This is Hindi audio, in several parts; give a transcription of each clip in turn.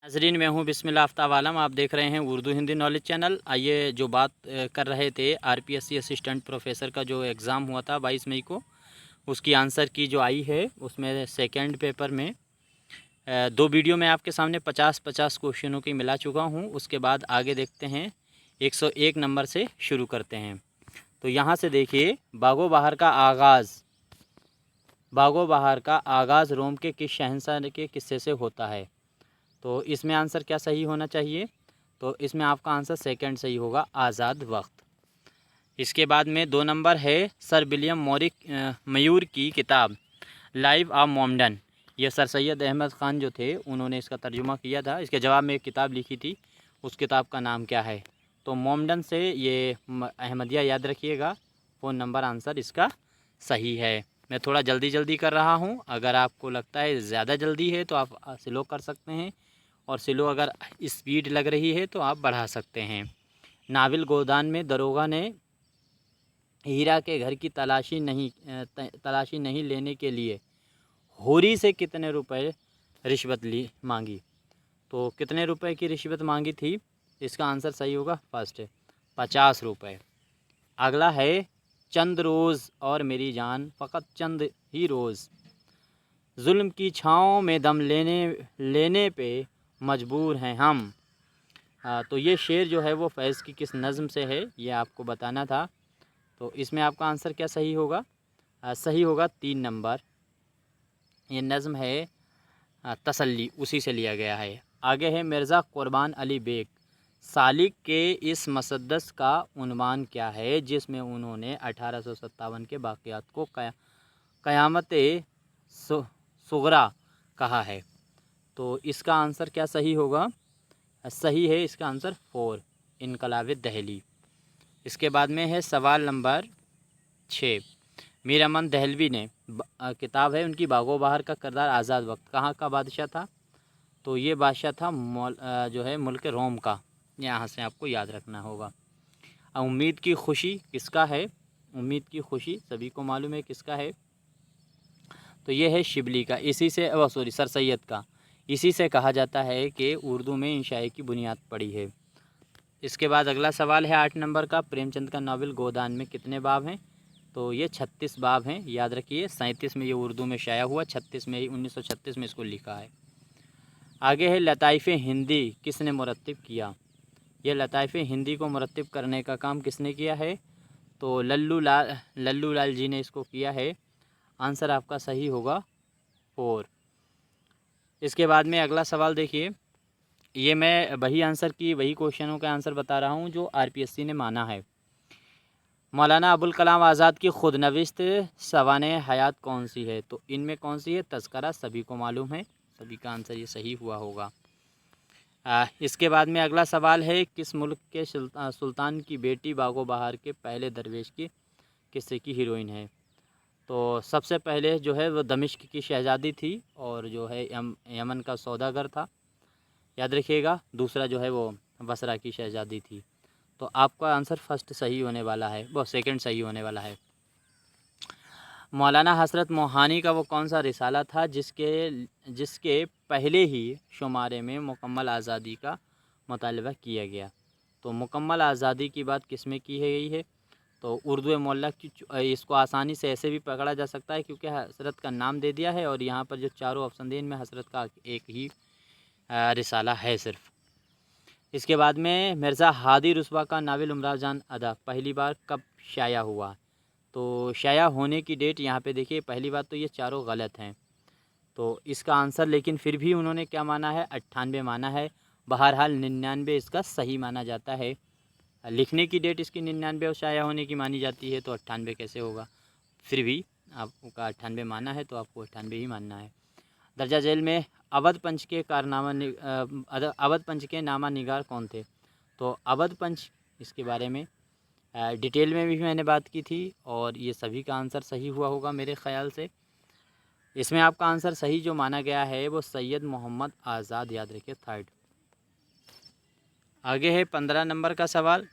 नाजरीन, मैं हूं बिस्मिल्लाह आफ्ताब आलम। आप देख रहे हैं उर्दू हिंदी नॉलेज चैनल। आइए जो बात कर रहे थे आरपीएससी असिस्टेंट प्रोफेसर का जो एग्ज़ाम हुआ था 22 मई को, उसकी आंसर की जो आई है उसमें सेकंड पेपर में दो वीडियो में आपके सामने 50-50 क्वेश्चनों की मिला चुका हूं। उसके बाद आगे देखते हैं, 101 नंबर से शुरू करते हैं। तो यहाँ से देखिए, बागो बहार का आगाज़ रोम के किस शहंशाह के किस्से से होता है। तो इसमें आंसर क्या सही होना चाहिए? तो इसमें आपका आंसर सेकंड सही होगा, आज़ाद वक्त। इसके बाद में 2 नंबर है सर विलियम मयूर की किताब लाइफ ऑफ मोमडन। ये सर सैयद अहमद ख़ान जो थे उन्होंने इसका तर्जुमा किया था। इसके जवाब में एक किताब लिखी थी, उस किताब का नाम क्या है? तो मोमडन से ये अहमदिया याद रखिएगा। फ़ोन नंबर आंसर इसका सही है। मैं थोड़ा जल्दी कर रहा हूँ, अगर आपको लगता है ज़्यादा जल्दी है तो आप स्लो कर सकते हैं, और स्लो अगर स्पीड लग रही है तो आप बढ़ा सकते हैं। नाविल गोदान में दरोगा ने हीरा के घर की तलाशी नहीं लेने के लिए होरी से कितने रुपए रिश्वत मांगी? तो कितने रुपए की रिश्वत मांगी थी? इसका आंसर सही होगा फर्स्ट, 50 रुपये। अगला है चंद रोज़ और मेरी जान, फ़कत चंद ही रोज़, जुल्म की छाँव में दम लेने पे मजबूर हैं हम। तो ये शेर जो है वो फैज़ की किस नज़म से है, ये आपको बताना था। तो इसमें आपका आंसर क्या सही होगा? सही होगा 3 नंबर। ये नज़म है तसल्ली, उसी से लिया गया है। आगे है मिर्ज़ा क़ुरबान अली बेग सालिक के इस मसद्दस का उन्वान क्या है, जिसमें उन्होंने 1857 के वाक़यात को क़यामत सुग़रा कहा है। तो इसका आंसर क्या सही होगा? सही है इसका आंसर 4, इनकलाब दहली। इसके बाद में है सवाल नंबर 6। मीर अमन दहलवी ने किताब है उनकी बागो बहार का किरदार आज़ाद वक्त कहाँ का बादशाह था? तो ये बादशाह था जो है मुल्क रोम का। यहाँ से आपको याद रखना होगा। उम्मीद की खुशी किसका है? उम्मीद की खुशी सभी को मालूम है किसका है। तो ये है शिबली का। इसी से सर सैयद का। इसी से कहा जाता है कि उर्दू में इंशाई की बुनियाद पड़ी है। इसके बाद अगला सवाल है 8 नंबर का, प्रेमचंद का नावल गोदान में कितने बाब हैं? तो ये 36 बाब हैं, याद रखिए। 37 में ये उर्दू में शाया हुआ, 36 में ही 1936 में इसको लिखा है। आगे है लताइफ़ हिंदी किसने मुरत्तिब किया? ये लताइफ़ हिंदी को मुरत्तिब करने का काम किसने किया है? तो लल्लू लाल जी ने इसको किया है। आंसर आपका सही होगा 4। इसके बाद में अगला सवाल देखिए, ये मैं वही क्वेश्चनों का आंसर बता रहा हूँ जो आरपीएससी ने माना है। मौलाना अबुल कलाम आज़ाद की खुदनविश्त सवाने हयात कौन सी है? तो इनमें कौन सी है? तज़किरा सभी को मालूम है, सभी का आंसर ये सही हुआ होगा। इसके बाद में अगला सवाल है किस मुल्क के सुल्तान की बेटी बागो बहार के पहले दरवेश की किस्से की हीरोइन है? तो सबसे पहले जो है वो दमिश्क की शहज़ादी थी, और जो है यमन का सौदागर था, याद रखिएगा। दूसरा जो है वो बसरा की शहज़ादी थी। तो आपका आंसर फर्स्ट सही होने वाला है, वो सेकंड सही होने वाला है। मौलाना हसरत मोहानी का वो कौन सा रिसाला था जिसके पहले ही शुमारे में मुकम्मल आज़ादी का मुतालबा किया गया? तो मुकम्मल आज़ादी की बात किस में की गई है? तो उर्दू मोहल्ला की। इसको आसानी से ऐसे भी पकड़ा जा सकता है क्योंकि हसरत का नाम दे दिया है, और यहाँ पर जो चारों ऑप्शन दिए इनमें हसरत का एक ही रिसाला है सिर्फ। इसके बाद में मिर्ज़ा हादी रुस्वा का नावल उमराव जान अदा पहली बार कब शाया हुआ? तो शाया होने की डेट यहाँ पे देखिए। पहली बात तो ये चारों गलत हैं, तो इसका आंसर लेकिन फिर भी उन्होंने क्या माना है? 98 माना है। बहरहाल 99 इसका सही माना जाता है। लिखने की डेट इसकी 99 और शाया होने की मानी जाती है, तो 98 कैसे होगा? फिर भी आपका 98 माना है तो आपको 98 ही मानना है। दर्जा जेल में अवध पंच के नामा निगार कौन थे? तो अवध पंच, इसके बारे में डिटेल में भी मैंने बात की थी, और ये सभी का आंसर सही हुआ होगा मेरे ख़्याल से। इसमें आपका आंसर सही जो माना गया है वो सैयद मोहम्मद आज़ाद, याद रखिए, 3rd। आगे है 15 नंबर का सवाल,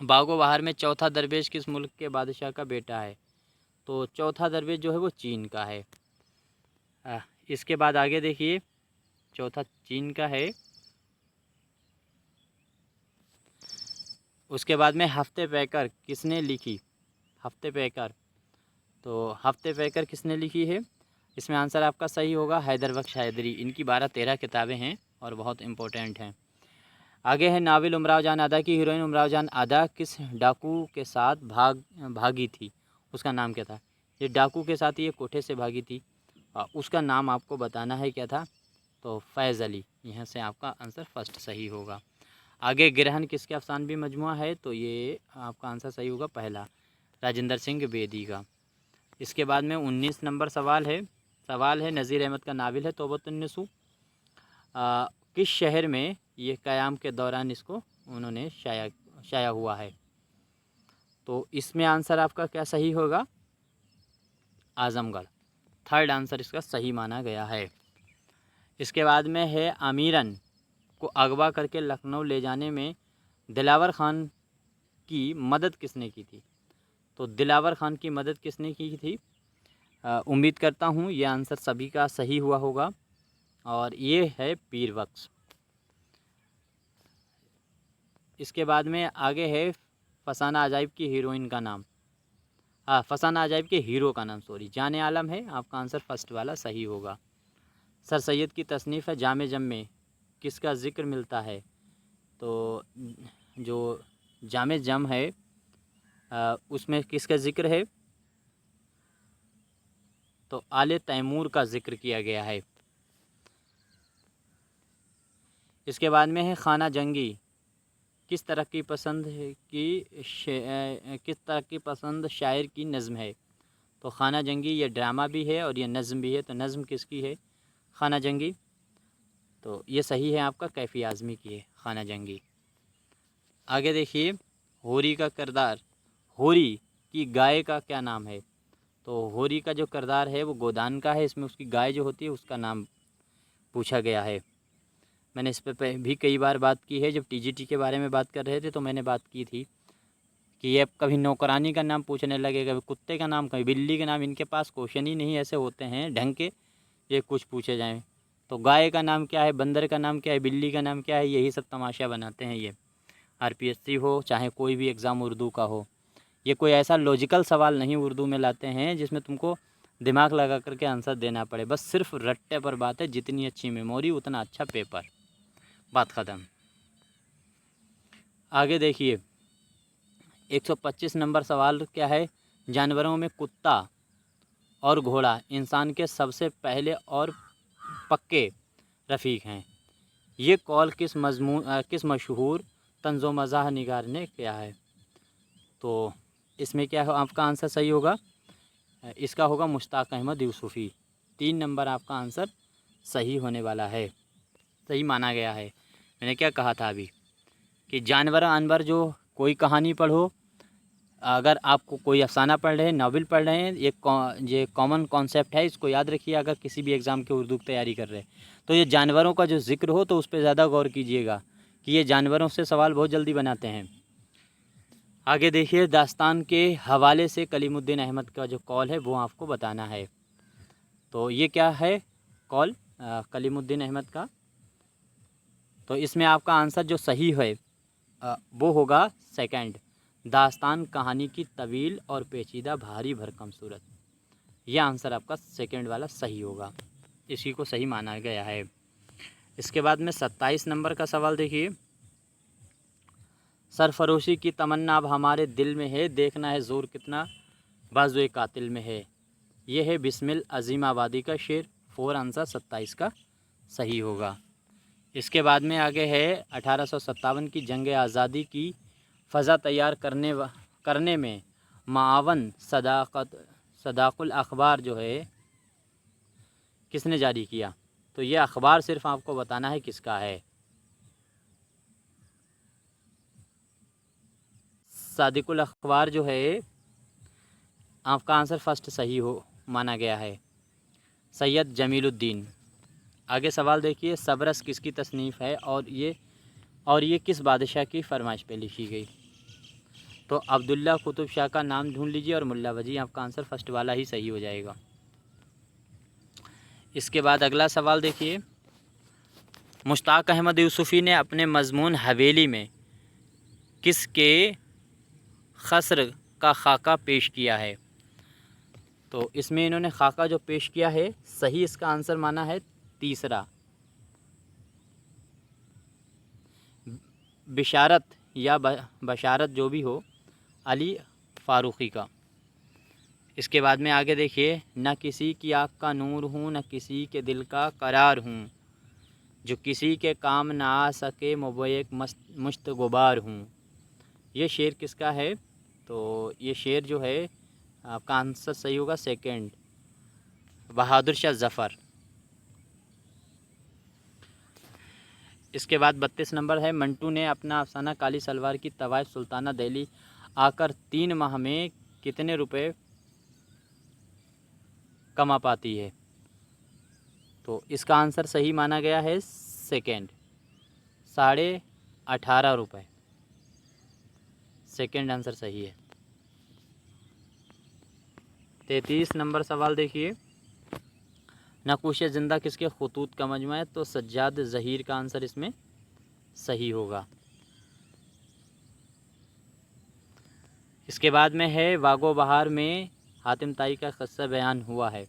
बागो बहार में चौथा दरवेश किस मुल्क के बादशाह का बेटा है? तो चौथा दरवेश जो है वो चीन का है। इसके बाद आगे देखिए, चौथा चीन का है। उसके बाद में हफ्ते पैकर किसने लिखी? हफ्ते पैकर, तो हफ्ते पैकर किसने लिखी है? इसमें आंसर आपका सही होगा हैदर बख्श हैदरी। इनकी 12-13 किताबें हैं और बहुत इम्पोर्टेंट हैं। आगे है नाविल उमराव जान अदा की हीरोइन उमराव जान अदा किस डाकू के साथ भागी थी? उसका नाम क्या था? ये डाकू के साथ ये कोठे से भागी थी, उसका नाम आपको बताना है क्या था? तो फैज़ अली। यहाँ से आपका आंसर फर्स्ट सही होगा। आगे गिरहन किसके अफसानवी मजमुआ है? तो ये आपका आंसर सही होगा पहला, राजेंद्र सिंह बेदी का। इसके बाद में 19 नंबर सवाल है नज़ीर अहमद का नाविल है तौबतुन्निसू। किस शहर में ये क़याम के दौरान इसको उन्होंने शाया हुआ है? तो इसमें आंसर आपका क्या सही होगा? आज़मगढ़। थर्ड आंसर इसका सही माना गया है। इसके बाद में है आमीरन को अगवा करके लखनऊ ले जाने में दिलावर ख़ान की मदद किसने की थी? तो दिलावर ख़ान की मदद किसने की थी? उम्मीद करता हूँ ये आंसर सभी का सही हुआ होगा और ये है पीर बख्श। इसके बाद में आगे है फसाना अजाइब की हीरोइन का नाम, फसाना अजाइब के हीरो का नाम जाने आलम है। आपका आंसर फर्स्ट वाला सही होगा। सर सैयद की तसनीफ़ है जामे जम में किसका ज़िक्र मिलता है? तो जो जामे जम है उसमें किसका ज़िक्र है? तो आले तैमूर का ज़िक्र किया गया है। इसके बाद में है खाना जंगी किस तरह की पसंद है किस तरह की पसंद शायर की नज़्म है? तो खाना जंगी ये ड्रामा भी है और ये नज़्म भी है। तो नज़्म किसकी है? खाना जंगी। तो ये सही है आपका, कैफ़ी आज़मी की है खाना जंगी। आगे देखिए होरी का किरदार, होरी की गाय का क्या नाम है? तो होरी का जो किरदार है वो गोदान का है। इसमें उसकी गाय जो होती है उसका नाम पूछा गया है। मैंने इस पे भी कई बार बात की है। जब टीजीटी के बारे में बात कर रहे थे तो मैंने बात की थी कि ये कभी नौकरानी का नाम पूछने लगे, कभी कुत्ते का नाम, कभी बिल्ली का नाम। इनके पास क्वेश्चन ही नहीं ऐसे होते हैं ढंग के ये कुछ पूछे जाएं। तो गाय का नाम क्या है, बंदर का नाम क्या है, बिल्ली का नाम क्या है, यही सब तमाशा बनाते हैं ये। आरपीएससी हो चाहे कोई भी एग्ज़ाम उर्दू का हो, ये कोई ऐसा लॉजिकल सवाल नहीं उर्दू में लाते हैं जिसमें तुमको दिमाग लगा करके आंसर देना पड़े। बस सिर्फ रट्टे पर बात है। जितनी अच्छी मेमोरी उतना अच्छा पेपर। बात ख़त्म। आगे देखिए 125 नंबर सवाल क्या है? जानवरों में कुत्ता और घोड़ा इंसान के सबसे पहले और पक्के रफ़ीक हैं। ये कॉल किस मशहूर तंज़ो मज़ाह निगार ने किया है? तो इसमें क्या है आपका आंसर सही होगा? इसका होगा मुश्ताक अहमद यूसुफ़ी। 3 नंबर आपका आंसर सही होने वाला है, सही माना गया है। मैंने क्या कहा था अभी कि जानवर अनवर जो कोई कहानी पढ़ो, अगर आपको कोई अफसाना पढ़ रहे हैं, नावल पढ़ रहे हैं, ये कॉमन कॉन्सेप्ट है, इसको याद रखिए। अगर किसी भी एग्ज़ाम के उर्दू की तैयारी कर रहे हैं तो ये जानवरों का जो ज़िक्र हो तो उस पर ज़्यादा गौर कीजिएगा कि ये जानवरों से सवाल बहुत जल्दी बनाते हैं। आगे देखिए दास्तान के हवाले से कलीमुद्दीन अहमद का जो कॉल है वो आपको बताना है। तो ये क्या है कॉल कलीमुद्दीन अहमद का? तो इसमें आपका आंसर जो सही है वो होगा सेकंड, दास्तान कहानी की तवील और पेचीदा भारी भरकम सूरत। यह आंसर आपका सेकंड वाला सही होगा, इसी को सही माना गया है। इसके बाद में 27 नंबर का सवाल देखिए, सरफरोशी की तमन्ना अब हमारे दिल में है, देखना है ज़ोर कितना बाजुए कातिल में है। ये है बिस्मिल अजीम आबादी का शेर। 4 आंसर 27 का सही होगा। इसके बाद में आगे है 1857 की जंग आज़ादी की फ़ज़ा तैयार करने में मावन सदाकुल अखबार जो है किसने जारी किया? तो ये अखबार सिर्फ आपको बताना है किसका है। सादिकुल अखबार जो है आपका आंसर फर्स्ट सही हो माना गया है, सैयद जमीलुद्दीन। आगे सवाल देखिए, सबरस किसकी तसनीफ़ है और ये किस बादशाह की फरमाइश पे लिखी गई? तो अब्दुल्ला कुतुब शाह का नाम ढूंढ लीजिए और मुल्ला वजी। आपका आंसर फर्स्ट वाला ही सही हो जाएगा। इसके बाद अगला सवाल देखिए, मुश्ताक अहमद यूसुफ़ी ने अपने मज़मून हवेली में किसके ख़स्र का खाका पेश किया है? तो इसमें इन्होंने खाका जो पेश किया है, सही इसका आंसर माना है तीसरा, बिशारत या बशारत जो भी हो, अली फ़ारूक़ी का। इसके बाद में आगे देखिए, न किसी की आँख का नूर हूँ, न किसी के दिल का करार हूँ, जो किसी के काम ना आ सके मुबैक मुश्त गुबार हूँ। ये शेर किसका है? तो ये शेर जो है आपका आंसर सही होगा सेकंड, बहादुर शाह ज़फ़र। इसके बाद 32 नंबर है, मंटू ने अपना अफसाना काली सलवार की तवाइफ सुल्ताना दिल्ली आकर 3 माह में कितने रुपए कमा पाती है? तो इसका आंसर सही माना गया है सेकंड, 18.5 रुपये। सेकंड आंसर सही है। 33 नंबर सवाल देखिए, नक़ूश ज़िंदा किसके ख़ुतूत का मजमा है? तो सज्जाद ज़हीर का आंसर इसमें सही होगा। इसके बाद में है, बागो बहार में हातिम ताई का क़स्सा बयान हुआ है।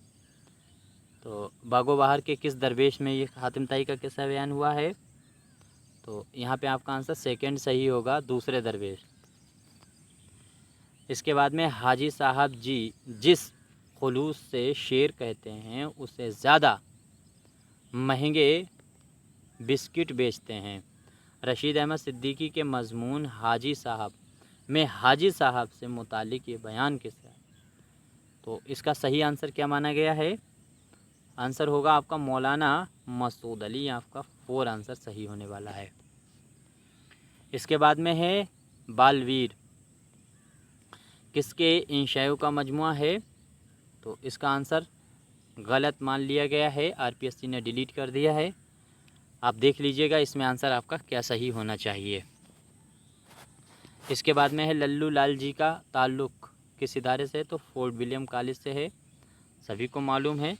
तो बागो बहार के किस दरवेश में ये हातिम ताई का किस्सा बयान हुआ है? तो यहाँ पे आपका आंसर सेकंड सही होगा, दूसरे दरवेश। इसके बाद में हाजी साहब जी जिस खुलूस से शेर कहते हैं, उससे ज़्यादा महंगे बिस्किट बेचते हैं। रशीद अहमद सिद्दीकी के मज़मून हाजी साहब में हाजी साहब से मुतालिक ये बयान किसका है? तो इसका सही आंसर क्या माना गया है? आंसर होगा आपका मौलाना मसूद अली। आपका 4 आंसर सही होने वाला है। इसके बाद में है, बालवीर किसके इंशाओं का मजमुआ है? तो इसका आंसर गलत मान लिया गया है, आरपीएससी ने डिलीट कर दिया है। आप देख लीजिएगा इसमें आंसर आपका क्या सही होना चाहिए। इसके बाद में है, लल्लू लाल जी का ताल्लुक़ किस इदारे से है? तो फोर्ट विलियम कॉलेज से है, सभी को मालूम है।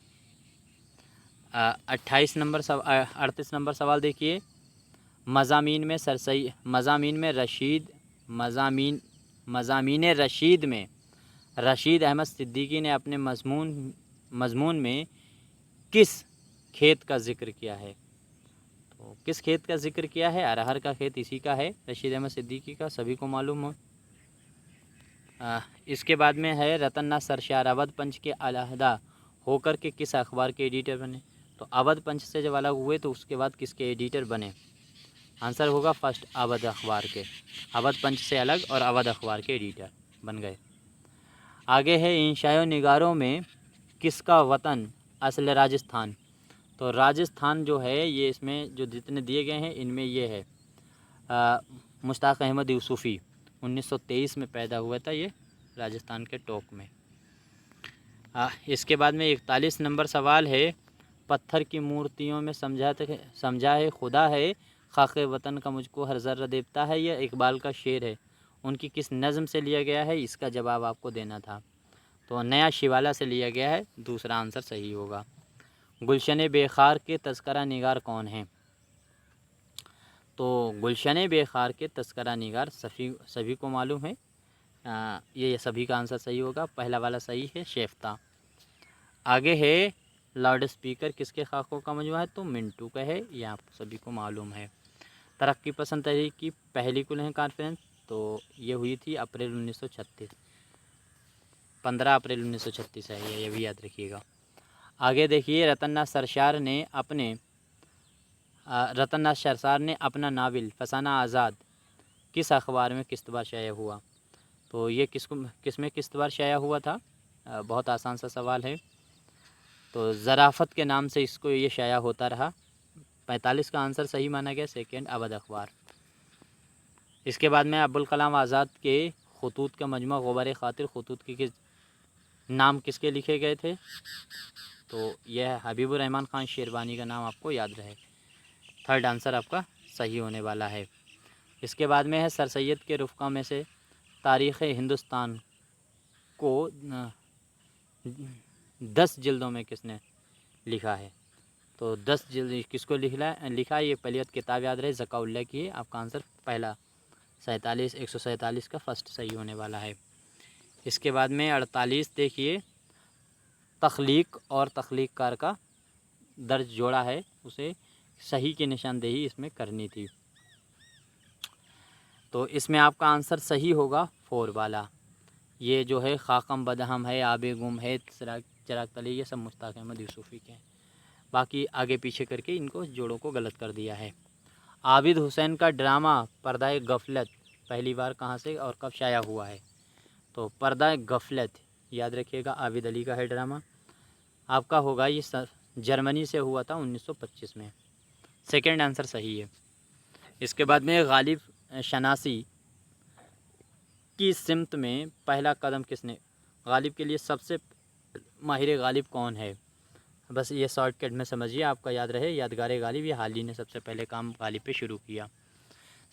38 नंबर 38 नंबर सवाल देखिए, मज़ामीन रशीद में रशीद अहमद सिद्दीकी ने अपने मज़मून में किस खेत का ज़िक्र किया है? तो किस खेत का ज़िक्र किया है? अरहर का खेत इसी का है, रशीद अहमद सिद्दीकी का, सभी को मालूम हो। इसके बाद में है, रतन सरशार अवध पंच के अलहदा होकर के किस अखबार के एडिटर बने? तो अवध पंच से जब अलग हुए तो उसके बाद किसके एडिटर बने? आंसर होगा फर्स्ट, अवध अखबार के। अवध पंच से अलग और अवध अखबार के एडिटर बन गए। आगे है, इंशाओ निगारों में किसका वतन असल राजस्थान? तो राजस्थान जो है, ये इसमें जो जितने दिए गए हैं इनमें ये है मुश्ताक अहमद यूसुफ़ी 1923 में पैदा हुआ था, ये राजस्थान के टोंक में। इसके बाद में 41 नंबर सवाल है, पत्थर की मूर्तियों में समझा है खुदा है, खाके वतन का मुझको हर ज़र्रा देता है, यह इकबाल का शेर है, उनकी किस नज़म से लिया गया है? इसका जवाब आपको देना था। तो नया शिवाला से लिया गया है, दूसरा आंसर सही होगा। गुलशन बेखार के तस्करा निगार कौन है? तो गुलशन बेखार के तस्करा निगार सभी को मालूम है। ये सभी का आंसर सही होगा, पहला वाला सही है, शेफ्ता। आगे है, लाउड स्पीकर किसके खाकों का मजमुआ है? तो मिंटू का है, ये आप सभी को मालूम है। तरक्की पसंद तहरीक की पहली कुल्ह कॉन्फ्रेंस तो ये हुई थी अप्रैल 1936, 15 अप्रैल 1936 है, ये भी याद रखिएगा। आगे देखिए, रतन सरशार ने अपना नावल फसाना आज़ाद किस अखबार में किस्त बार शाया हुआ? तो ये किस में किस्त बार शाया हुआ था? बहुत आसान सा सवाल है। तो ज़राफ़त के नाम से इसको ये शाया होता रहा। 45 का आंसर सही माना गया, सेकंड, अवध अखबार। इसके बाद में अब्दुल कलाम आज़ाद के ख़ुतूत का मजमा ग़ुबार ख़ातिर ख़ुतूत के नाम किसके लिखे गए थे? तो यह हबीबुर रहमान ख़ान शेरवानी का नाम आपको याद रहे। थर्ड आंसर आपका सही होने वाला है। इसके बाद में है, सर सैयद के रुफ़क़ा में से तारीख़ हिंदुस्तान को 10 जिल्दों में किसने लिखा है? तो 10 जल्दी किसको लिखा है ये पहली किताब याद रहे, ज़काउल्लाह की है। आपका आंसर पहला 147 का फर्स्ट सही होने वाला है। इसके बाद में 48 देखिए, तख्लीक और तख्लीककार का दर्ज जोड़ा है, उसे सही की निशानदेही इसमें करनी थी। तो इसमें आपका आंसर सही होगा 4 वाला। ये जो है खाकम बदहम है, आबे गुम है, चिराग तले, ये सब मुश्ताक अहमद यूसुफ़ी के हैं। बाकी आगे पीछे करके इनको जोड़ों को गलत कर दिया है। आबिद हुसैन का ड्रामा पर्दाए गफलत पहली बार कहाँ से और कब शाया हुआ है? तो पर्दाए गफलत याद रखिएगा, आबिद अली का है ड्रामा। आपका होगा ये जर्मनी से हुआ था 1925 में। सेकंड आंसर सही है। इसके बाद में गालिब शनासी की सिमत में पहला कदम किसने? गालिब के लिए सबसे माहिर गालिब कौन है? बस ये शॉर्टकट में समझिए, आपका याद रहे, यादगार गालिब, ये हाल ही ने सबसे पहले काम गालिब पे शुरू किया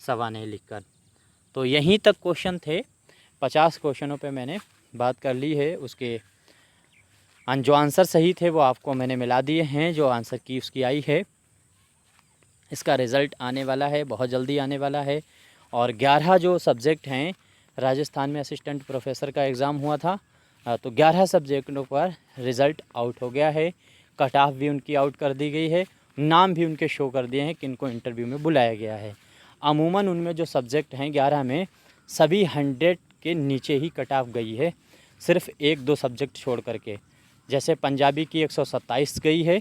सवानें लिखकर। तो यहीं तक क्वेश्चन थे। 50 क्वेश्चनों पे मैंने बात कर ली है। उसके जो आंसर सही थे वो आपको मैंने मिला दिए हैं, जो आंसर की उसकी आई है। इसका रिज़ल्ट आने वाला है, बहुत जल्दी आने वाला है। और 11 जो सब्जेक्ट हैं, राजस्थान में असिस्टेंट प्रोफेसर का एग्ज़ाम हुआ था, तो 11 सब्जेक्टों पर रिज़ल्ट आउट हो गया है। कट ऑफ भी उनकी आउट कर दी गई है, नाम भी उनके शो कर दिए हैं कि इनको इंटरव्यू में बुलाया गया है। अमूमन उनमें जो सब्जेक्ट हैं 11 में सभी 100 के नीचे ही कट ऑफ गई है, सिर्फ 1-2 सब्जेक्ट छोड़ करके। जैसे पंजाबी की 127 गई है,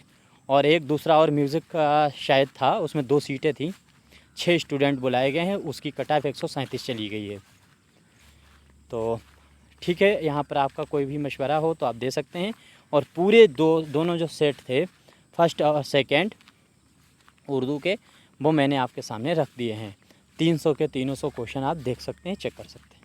और एक दूसरा और म्यूज़िक का शायद था, उसमें 2 सीटें थी, 6 स्टूडेंट बुलाए गए हैं, उसकी कट ऑफ 137 चली गई है। तो ठीक है, यहाँ पर आपका कोई भी मशवरा हो तो आप दे सकते हैं। और पूरे दोनों जो सेट थे, फर्स्ट और सेकंड उर्दू के, वो मैंने आपके सामने रख दिए हैं। 300 के 300 क्वेश्चन आप देख सकते हैं, चेक कर सकते हैं।